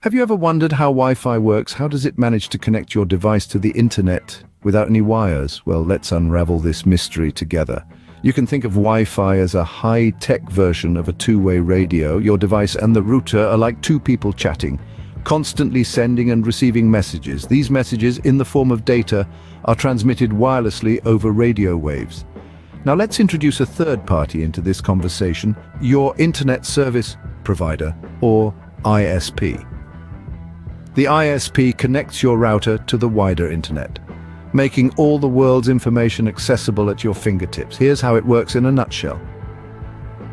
Have you ever wondered how Wi-Fi works? How does it manage to connect your device to the internet without any wires? Well, let's unravel this mystery together. You can think of Wi-Fi as a high-tech version of a two-way radio. Your device and the router are like two people chatting, constantly sending and receiving messages. These messages, in the form of data, are transmitted wirelessly over radio waves. Now let's introduce a third party into this conversation, your Internet Service Provider, or ISP. The ISP connects your router to the wider internet, making all the world's information accessible at your fingertips. Here's how it works in a nutshell.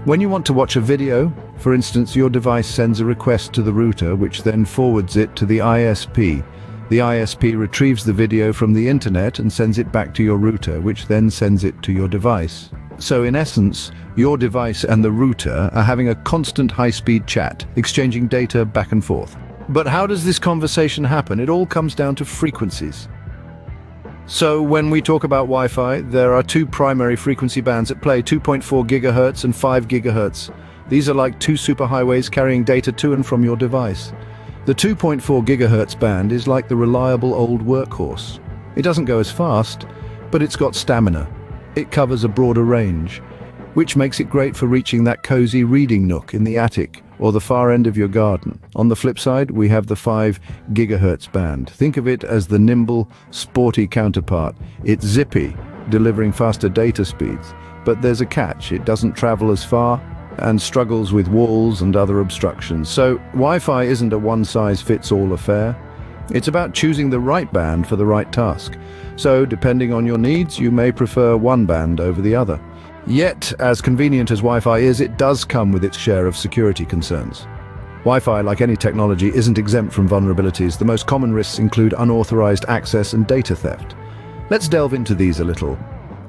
When you want to watch a video, for instance, your device sends a request to the router, which then forwards it to the ISP. The ISP retrieves the video from the internet and sends it back to your router, which then sends it to your device. So in essence, your device and the router are having a constant high-speed chat, exchanging data back and forth. But how does this conversation happen? It all comes down to frequencies. So when we talk about Wi-Fi, there are two primary frequency bands at play, 2.4 gigahertz and 5 gigahertz. These are like two superhighways carrying data to and from your device. The 2.4 gigahertz band is like the reliable old workhorse. It doesn't go as fast, but it's got stamina. It covers a broader range, which makes it great for reaching that cozy reading nook in the attic or the far end of your garden. On the flip side, we have the 5 gigahertz band. Think of it as the nimble, sporty counterpart. It's zippy, delivering faster data speeds. But there's a catch: it doesn't travel as far and struggles with walls and other obstructions. So Wi-Fi isn't a one-size-fits-all affair. It's about choosing the right band for the right task. So depending on your needs, you may prefer one band over the other. Yet, as convenient as Wi-Fi is, it does come with its share of security concerns. Wi-Fi, like any technology, isn't exempt from vulnerabilities. The most common risks include unauthorized access and data theft. Let's delve into these a little.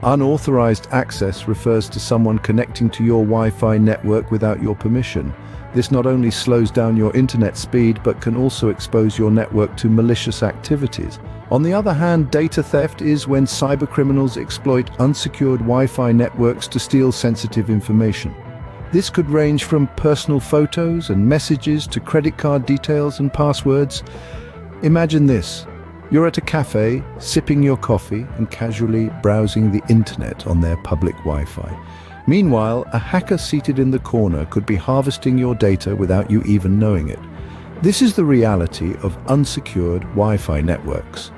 Unauthorized access refers to someone connecting to your Wi-Fi network without your permission. This not only slows down your internet speed, but can also expose your network to malicious activities. On the other hand, data theft is when cybercriminals exploit unsecured Wi-Fi networks to steal sensitive information. This could range from personal photos and messages to credit card details and passwords. Imagine this. You're at a cafe, sipping your coffee and casually browsing the internet on their public Wi-Fi. Meanwhile, a hacker seated in the corner could be harvesting your data without you even knowing it. This is the reality of unsecured Wi-Fi networks.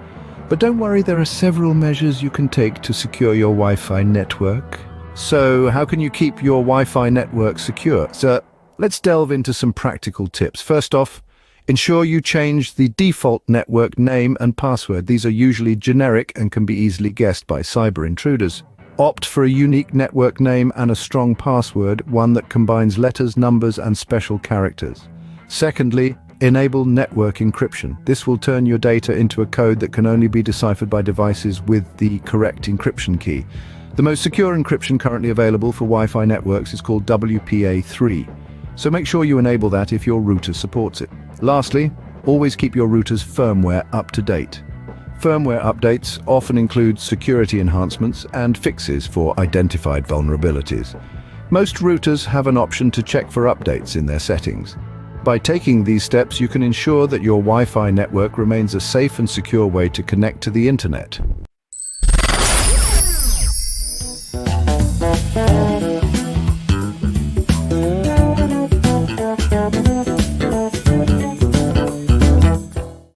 But don't worry, there are several measures you can take to secure your Wi-Fi network. So how can you keep your Wi-Fi network secure? So let's delve into some practical tips. First off, ensure you change the default network name and password. These are usually generic and can be easily guessed by cyber intruders. Opt for a unique network name and a strong password, one that combines letters, numbers, and special characters. Secondly, enable network encryption. This will turn your data into a code that can only be deciphered by devices with the correct encryption key. The most secure encryption currently available for Wi-Fi networks is called WPA3. So make sure you enable that if your router supports it. Lastly, always keep your router's firmware up to date. Firmware updates often include security enhancements and fixes for identified vulnerabilities. Most routers have an option to check for updates in their settings. By taking these steps, you can ensure that your Wi-Fi network remains a safe and secure way to connect to the internet.